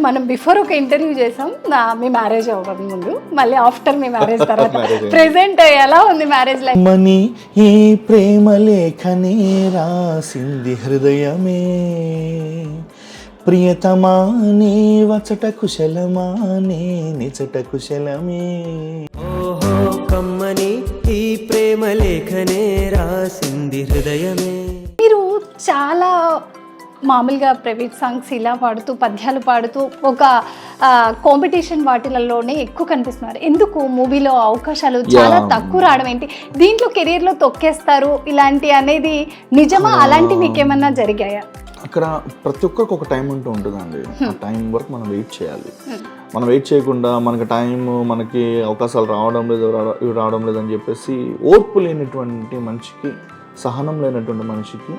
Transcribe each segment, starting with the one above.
మనం బిఫోర్ ఒక ఇంటర్వ్యూ చేసాం మీ మ్యారేజ్ అవ్వక ముందు, మళ్ళీ ఆఫ్టర్ మీ మ్యారేజ్ తర్వాత ప్రెసెంట్ ఎలా ఉంది మ్యారేజ్ లైఫ్? మని ఈ ప్రేమ లేఖనే రాసింది హృదయమే, ప్రియతమా నీ వచట కుశలమా నీ నిచట కుశలమే. ఓహో కమ్మని ఈ ప్రేమ లేఖనే రాసింది హృదయమే. మీరు చాలా మామూలుగా ప్రైవేట్ సాంగ్స్ ఇలా పాడుతూ పద్యాలు పాడుతూ ఒక కాంపిటీషన్ వాటిలలోనే ఎక్కువ కనిపిస్తున్నారు. ఎందుకు మూవీలో అవకాశాలు చాలా తక్కువ రావడం ఏంటి? దీంట్లో కెరీర్లో తొక్కేస్తారు ఇలాంటి అనేది నిజమా? అలాంటి మీకేమన్నా జరిగాయా? అక్కడ ప్రతి ఒక్కరికి ఒక టైం ఉంటూ ఉంటుందండి. ఆ టైం వరకు మనం వెయిట్ చేయాలి. మనం వెయిట్ చేయకుండా మనకి టైం, మనకి అవకాశాలు రావడం లేదు ఇవి రావడం లేదని చెప్పేసి ఓర్పు లేనటువంటి మనిషికి, సహనం లేనటువంటి మనిషికి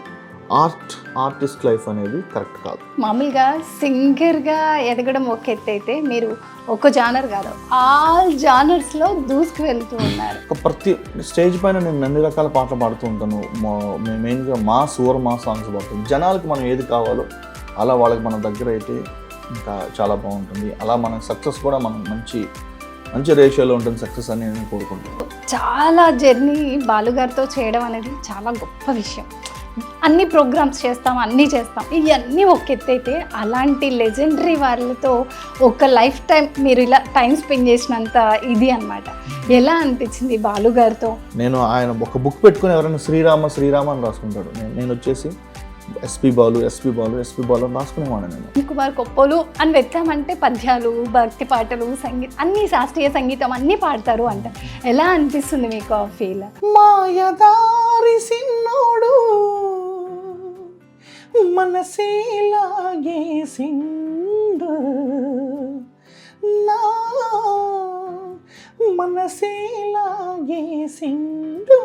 ఆర్టిస్ట్ లైఫ్ అనేది కరెక్ట్ కాదు. మామూలుగా సింగర్గా ఎదగడం ఒక ఎత్తు అయితే, మీరు ఒక జానర్ కాదు ఆల్ జానర్స్లో దూసుకు వెళ్తూ ఉన్నారు. ప్రతి స్టేజ్ పైన నేను అన్ని రకాల పాటలు పాడుతూ ఉంటాను. మెయిన్గా మా సాంగ్స్ పాడుతాను. జనాలకు మనం ఏది కావాలో అలా వాళ్ళకి మన దగ్గర అయితే ఇంకా చాలా బాగుంటుంది. అలా మన సక్సెస్ కూడా మనం మంచి రేషియోలో ఉంటుంది సక్సెస్ అని నేను కోరుకుంటాను. చాలా జర్నీ బాలుగారితో చేయడం అనేది చాలా గొప్ప విషయం. అన్ని ప్రోగ్రామ్స్ చేస్తాం, అన్నీ చేస్తాం, ఇవన్నీ ఒక ఎత్తు అయితే అలాంటి లెజెండరీ వాళ్ళతో ఒక లైఫ్ టైం మీరు ఇలా టైం స్పెండ్ చేసినంత ఇది అన్నమాట. ఎలా అనిపించింది బాలుగారితో? నేను ఆయన ఒక బుక్ పెట్టుకుని ఎవరైనా శ్రీరామ అని రాసుకుంటాడు. నేను వచ్చేసి ఎస్పీ బాలు అని రాసుకునేవాడు. నేను కుమార్ కొప్పోలు అని వెళ్తామంటే పద్యాలు, భక్తి పాటలు, సంగీతం, అన్ని శాస్త్రీయ సంగీతం అన్నీ పాడతారు అంట. ఎలా అనిపిస్తుంది మీకు ఆ ఫీల్? మాయదారి సిన్నోడు మనసేలాగే సిండు నా మనసేలాగే సిండు.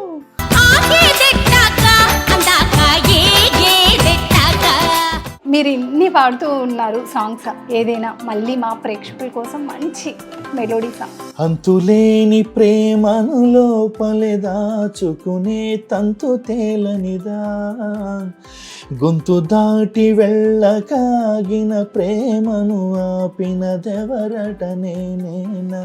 మీరు ఇన్ని పాడుతూ ఉన్నారు సాంగ్స్, ఏదైనా మళ్ళీ మా ప్రేక్షకుల కోసం మంచి మెలోడీ సాంగ్. అంతులేని ప్రేమను లోపలే దాచుకునే తంతు తేలనిదా, గొంతు దాటి వెళ్ళకాగిన ప్రేమను ఆపినదెవరట నేనేనా.